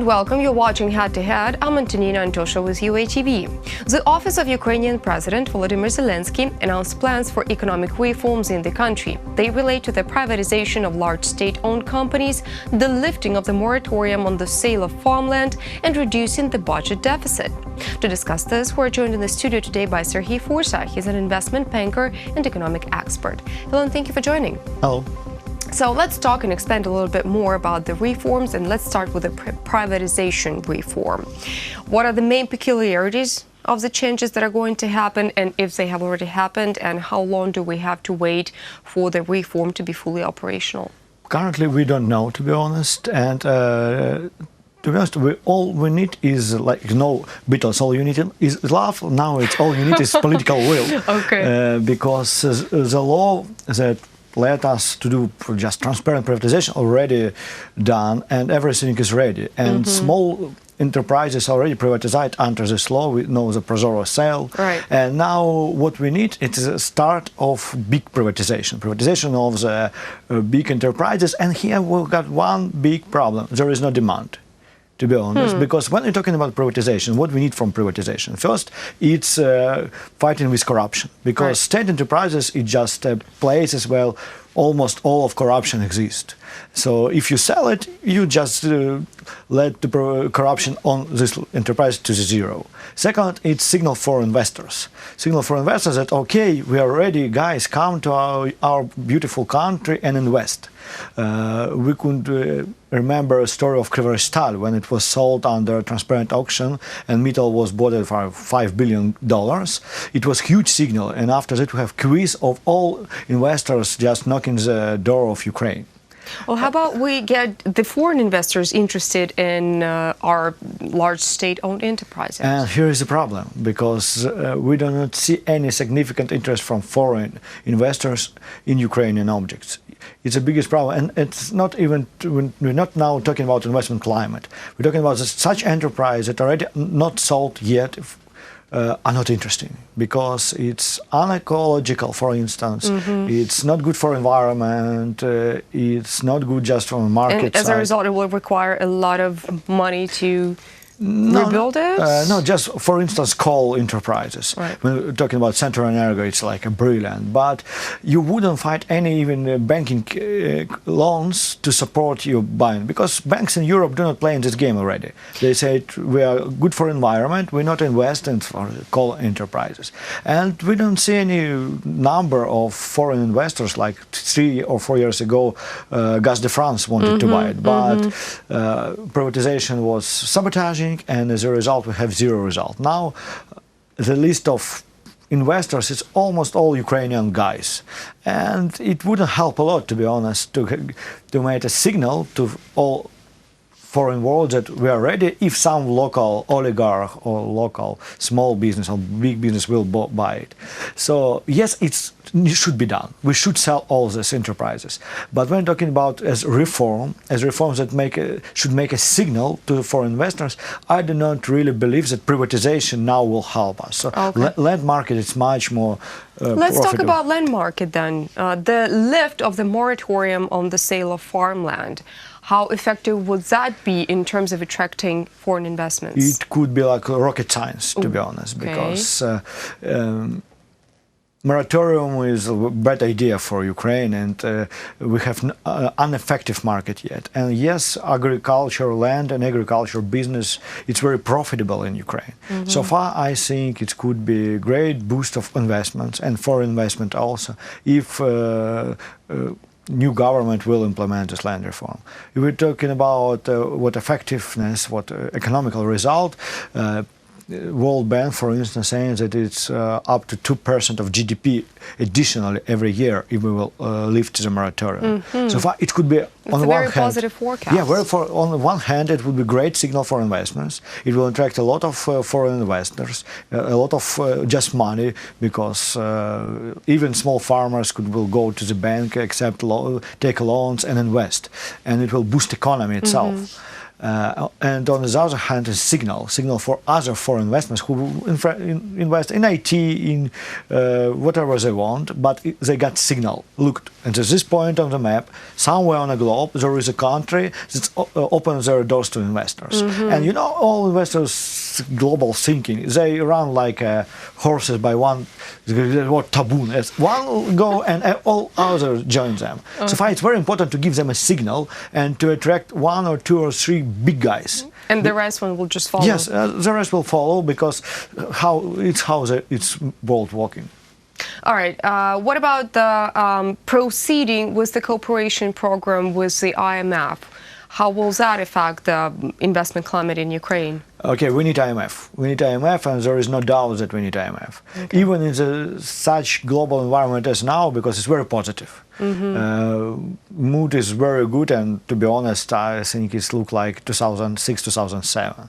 and welcome. You're watching Head to Head. I'm Antonina Antosha with UATV. The office of Ukrainian President Volodymyr Zelensky announced plans for economic reforms in the country. They relate to the privatization of large state-owned companies, the lifting of the moratorium on the sale of farmland, and reducing the budget deficit. To discuss this, we're joined in the studio today by Serhiy Fursa. He's an investment banker and economic expert. Hello, and thank you for joining. Hello. So let's talk and expand a little bit more about the reforms, and let's start with the privatization reform. What are the main peculiarities of the changes that are going to happen, and if they have already happened, and how long do we have to wait for the reform to be fully operational? Currently, we don't know, to be honest, and to be honest, all we need is, like, no Beatles, all you need is love. Now it's all you need is political will. Okay. Because the law that led us to do just transparent privatization already done, and everything is ready. And small enterprises already privatized under this law. We know the Prozoro sale. Right. And now what we need is a start of big privatization of the big enterprises. And here we've got one big problem. There is no demand, to be honest, because when we're talking about privatization, what we need from privatization? First, it's fighting with corruption, because state enterprises is just places where almost all of corruption exists. So if you sell it, you just let the corruption on this enterprise to zero. Second, it's signal for investors. Signal for investors that, okay, we are ready, guys, come to our beautiful country and invest. We could remember a story of Privatization when it was sold under transparent auction and metal was bought for $5 billion. It was a huge signal, and after that we have quiz of all investors just knocking the door of Ukraine. Well, how about we get the foreign investors interested in our large state-owned enterprises? And here is the problem, because we do not see any significant interest from foreign investors in Ukrainian objects. It's the biggest problem, and it's not even, we're not now talking about investment climate. We're talking about such enterprises that are already not sold yet, are not interesting, because it's unecological, for instance. It's not good for environment. It's not good just from a market and as side. a result, it will require a lot of money to rebuild it? No, just for instance, coal enterprises. Right. When we're talking about Central Energy, it's like a brilliant, but you wouldn't find any even banking loans to support your buying, because banks in Europe do not play in this game already. They say we are good for environment, we not invest in for coal enterprises, and we don't see any number of foreign investors like 3 or 4 years ago. Gaz de France wanted to buy it, but privatization was sabotaging. And as a result, we have zero result. Now, the list of investors is almost all Ukrainian guys. And it wouldn't help a lot, to be honest, to make a signal to all foreign world that we are ready if some local oligarch or local small business or big business will buy it. So, yes, it should be done. We should sell all these enterprises. But when talking about as reforms that should make a signal to foreign investors, I do not really believe that privatization now will help us. So land market is much more Let's profitable. talk about land market then. The lift of the moratorium on the sale of farmland. How effective would that be in terms of attracting foreign investments? It could be like rocket science, to be honest, because moratorium is a bad idea for Ukraine, and we have an ineffective market yet. And yes, agriculture, land and agriculture business, it's very profitable in Ukraine. So far, I think it could be a great boost of investments and foreign investment also, if new government will implement this land reform. If we're talking about what effectiveness, what economical result, World Bank, for instance, saying that it's up to 2% of GDP additionally every year if we will lift the moratorium. So far, it could be on a one very hand, positive forecast. Yeah, on the one hand, it would be a great signal for investments. It will attract a lot of foreign investors, a lot of just money, because even small farmers will go to the bank, take loans and invest, and it will boost the economy itself. and on the other hand, a signal for other foreign investments who invest in IT, in whatever they want, but they got signal. Look, at this point on the map, somewhere on the globe, there is a country that opens their doors to investors. And you know, all investors' global thinking, they run like horses by one, what taboo is. One will go and all others join them. So it's very important to give them a signal and to attract 1 or 2 or 3 big guys. And the rest one will just follow. Yes, the rest will follow because it's world walking. All right. What about the proceeding with the cooperation program with the IMF? How will that affect the investment climate in Ukraine? Okay, we need IMF. We need IMF, and there is no doubt that we need IMF. Okay. Even in such global environment as now, because it's very positive. Mood is very good, and to be honest, I think it looks like 2006, 2007,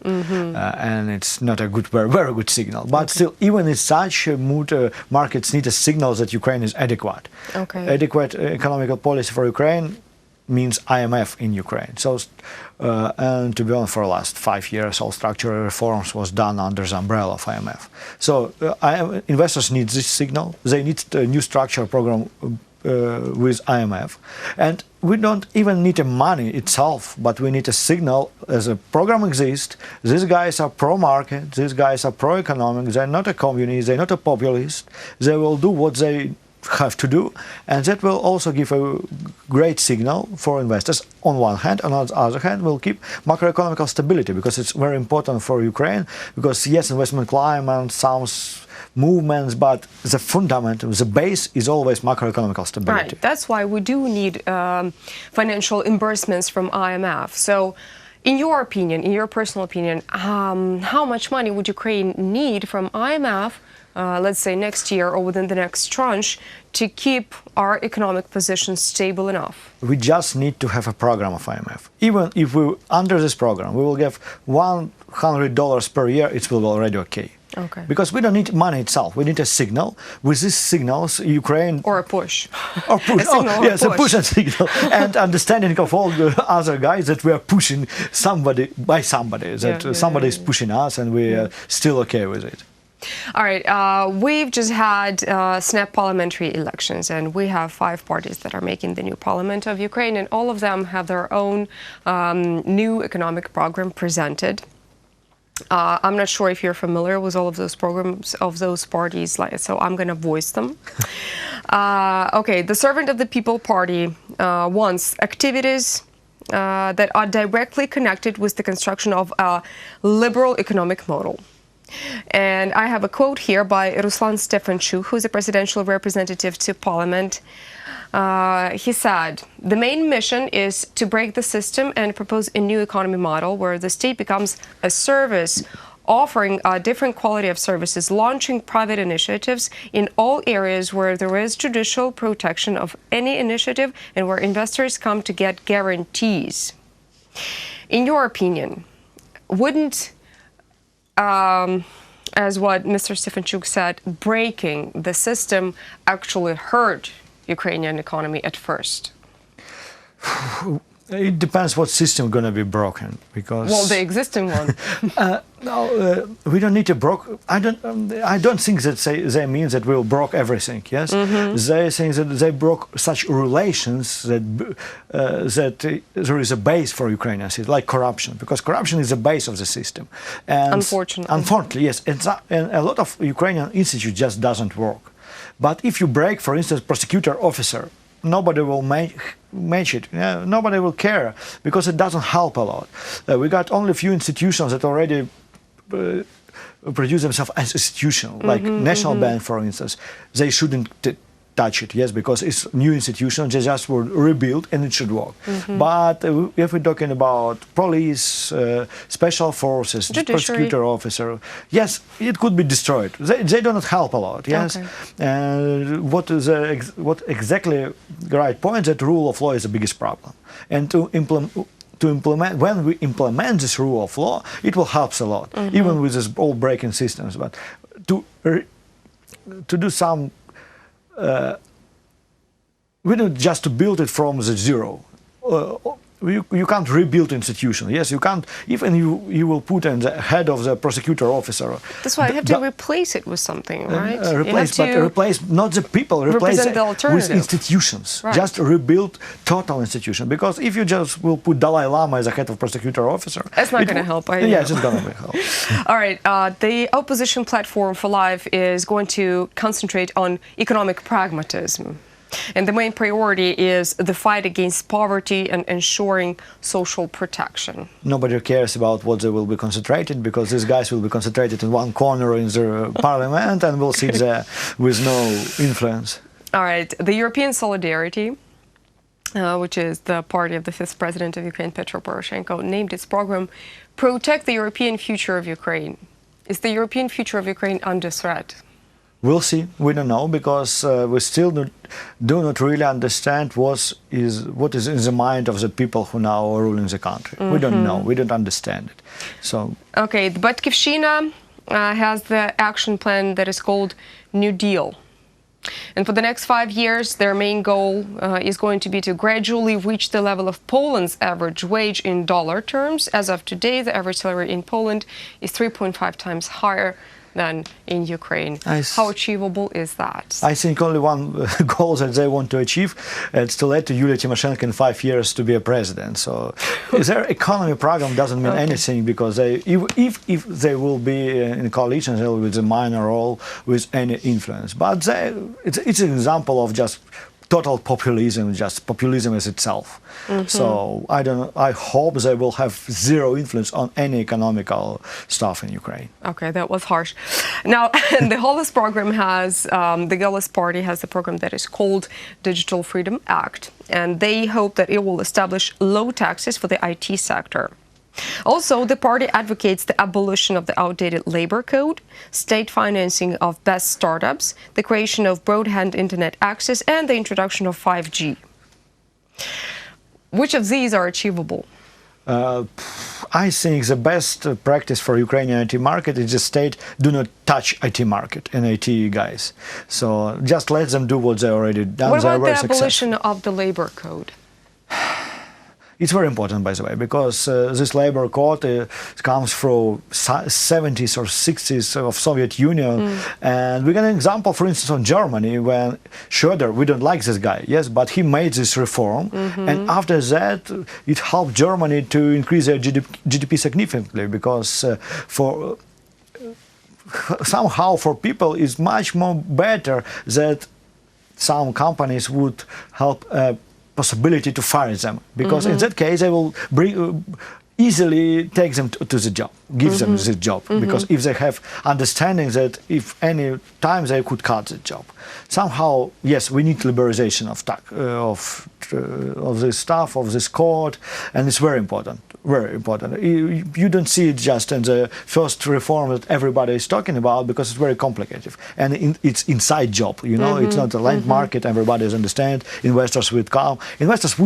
and it's not a good, very good signal. But still, even in such a mood, markets need a signal that Ukraine is adequate. Adequate economical policy for Ukraine means IMF in Ukraine. So, and to be honest, for the last 5 years, all structural reforms was done under the umbrella of IMF. So, investors need this signal. They need a new structural program with IMF, and we don't even need the money itself, but we need a signal. As a program exists, these guys are pro-market, these guys are pro-economic, they're not a communist, they're not a populist, they will do what they have to do, and that will also give a great signal for investors on one hand. On the other hand, will keep macroeconomic stability, because it's very important for Ukraine, because yes, investment climate sounds movements, but the fundament, the base is always macroeconomic stability. Right, that's why we do need financial disbursements from IMF. So in your opinion, in your personal opinion, how much money would Ukraine need from IMF, let's say next year or within the next tranche, to keep our economic position stable enough? We just need to have a program of IMF. Even if we, under this program, we will give $100 per year, it will be already okay. Okay. Because we don't need money itself. We need a signal. With these signals, Ukraine... Or a push. Or push. Yes, a push and signal. And understanding of all the other guys that we are pushing somebody by somebody. That somebody is pushing us, and we are still okay with it. All right. We've just had snap parliamentary elections, and we have 5 parties that are making the new parliament of Ukraine, and all of them have their own new economic program presented. I'm not sure if you're familiar with all of those programs of those parties, so I'm going to voice them. Okay, the Servant of the People Party wants activities that are directly connected with the construction of a liberal economic model. And I have a quote here by Ruslan Stefanchuk, who's a presidential representative to parliament. He said, the main mission is to break the system and propose a new economy model where the state becomes a service, offering a different quality of services, launching private initiatives in all areas where there is judicial protection of any initiative and where investors come to get guarantees. In your opinion, wouldn't, as what Mr. Stefanchuk said, breaking the system actually hurt Ukrainian economy at first? It depends what system is going to be broken, because... Well, the existing one. No, we don't need to break... I don't think that they mean that we'll break everything, yes? They think that they broke such relations that, that there is a base for Ukrainian system, like corruption, because corruption is the base of the system. And unfortunately. Unfortunately, yes. And a lot of Ukrainian institutes just doesn't work. But if you break, for instance, prosecutor officer, nobody will match it. Nobody will care, because it doesn't help a lot. We got only a few institutions that already produce themselves as institutions, like National Bank, for instance. They shouldn't touch it, yes, because it's new institutions. They just were rebuilt and it should work. But if we're talking about police, special forces, prosecutor officer, yes, it could be destroyed. They do not help a lot, yes. What exactly the right point, that rule of law is the biggest problem. And to implement, when we implement this rule of law, it will help a lot, even with this all breaking systems. But to do some we don't just to build it from the zero. you can't rebuild institutions. Yes, you can't. Even you will put in the head of the prosecutor officer. That's why you have to replace it with something, right? Replace not the people. Replace the alternative with institutions. Right. Just rebuild total institution. Because if you just will put Dalai Lama as a head of prosecutor officer, it's not going to help. Yes, it's going to help. All right. The opposition platform for life is going to concentrate on economic pragmatism. And the main priority is the fight against poverty and ensuring social protection. Nobody cares about what they will be concentrated, because these guys will be concentrated in one corner in the parliament and will sit there with no influence. All right. The European Solidarity, which is the party of the fifth president of Ukraine, Petro Poroshenko, named its program Protect the European Future of Ukraine. Is the European future of Ukraine under threat? We'll see. We don't know, because we still do not really understand what is in the mind of the people who now are ruling the country. We don't know. We don't understand it. So. Okay, the Batkivshina has the action plan that is called New Deal. And for the next 5 years, their main goal is going to be to gradually reach the level of Poland's average wage in dollar terms. As of today, the average salary in Poland is 3.5 times higher than in Ukraine. How achievable is that? I think only one goal that they want to achieve is to let Yulia Tymoshenko in 5 years to be a president. So their economy program doesn't mean anything, because if they will be in coalition, they will be a minor role with any influence. But it's an example of just total populism, just populism as itself. So I hope they will have zero influence on any economical stuff in Ukraine. Okay, that was harsh. Now, the Golos program has, the Golos party has a program that is called Digital Freedom Act, and they hope that it will establish low taxes for the IT sector. Also, the party advocates the abolition of the outdated labor code, state financing of best startups, the creation of broadband internet access, and the introduction of 5G. Which of these are achievable? I think the best practice for Ukrainian IT market is the state do not touch IT market and IT guys. So just let them do what they already done. What about the abolition of the labor code? It's very important, by the way, because this labor code comes from 70s or 60s of Soviet Union. And we got an example, for instance, on Germany, when Schröder, we don't like this guy, yes, but he made this reform. And after that, it helped Germany to increase their GDP significantly, because somehow for people it's much more better that some companies would help possibility to fire them, because in that case they will easily take them to the job, give them the job, because if they have understanding that if any time they could cut the job. Somehow, yes, we need liberalization of this stuff, of this code, and it's very important. Very important. You don't see it just in the first reform that everybody is talking about, because it's very complicated, and it's inside job. You know, it's not a land market. Everybody understands. Investors would come. Investors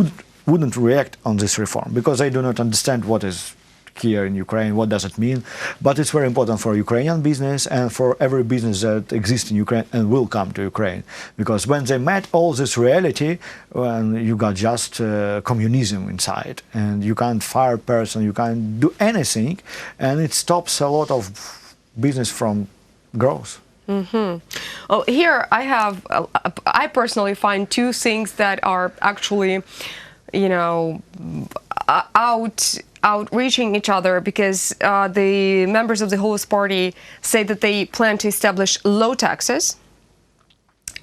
wouldn't react on this reform, because they do not understand what is here in Ukraine, what does it mean. But it's very important for Ukrainian business and for every business that exists in Ukraine and will come to Ukraine. Because when they met all this reality, when you got just communism inside, and you can't fire a person, you can't do anything, and it stops a lot of business from growth. Well, here I personally find two things that are actually, you know, outreaching each other, because the members of the Golos party say that they plan to establish low taxes,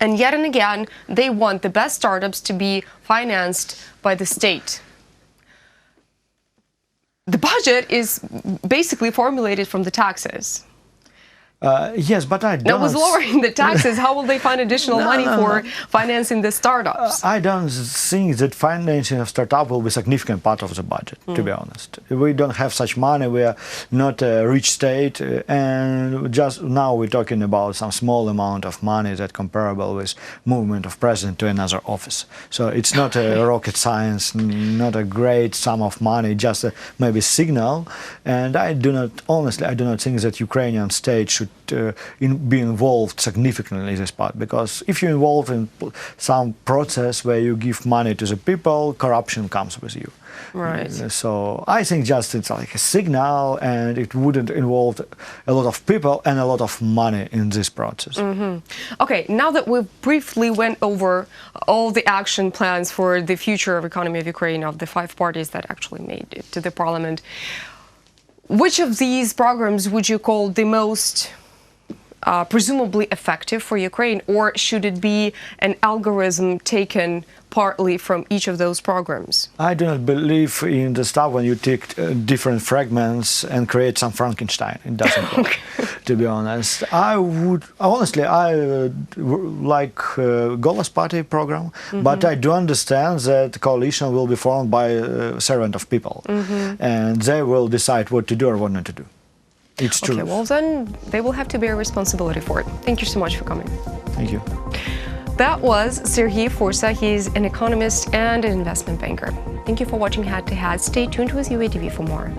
and yet and again they want the best startups to be financed by the state. The budget is basically formulated from the taxes. Yes, but I don't. Now, with lowering the taxes, how will they find additional money for financing the startups? I don't think that financing of startup will be a significant part of the budget, to be honest. We don't have such money. We are not a rich state, and just now we're talking about some small amount of money that comparable with movement of president to another office. So it's not a rocket science, not a great sum of money, just maybe signal. And I do not, honestly, I do not think that Ukrainian state should be involved significantly in this part, because if you're involved in some process where you give money to the people, corruption comes with you. Right. So I think just it's like a signal, and it wouldn't involve a lot of people and a lot of money in this process. Okay, now that we've briefly went over all the action plans for the future of economy of Ukraine, of the 5 parties that actually made it to the parliament, which of these programs would you call the most presumably effective for Ukraine, or should it be an algorithm taken partly from each of those programs? I do not believe in the stuff when you take different fragments and create some Frankenstein. It doesn't work, to be honest. I like Golos party program, but I do understand that the coalition will be formed by a servant of people, and they will decide what to do or what not to do. It's true. Okay, well then they will have to bear responsibility for it. Thank you so much for coming. Thank you. That was Serhiy Fursa. He's an economist and an investment banker. Thank you for watching Head to Head. Stay tuned with UATV for more.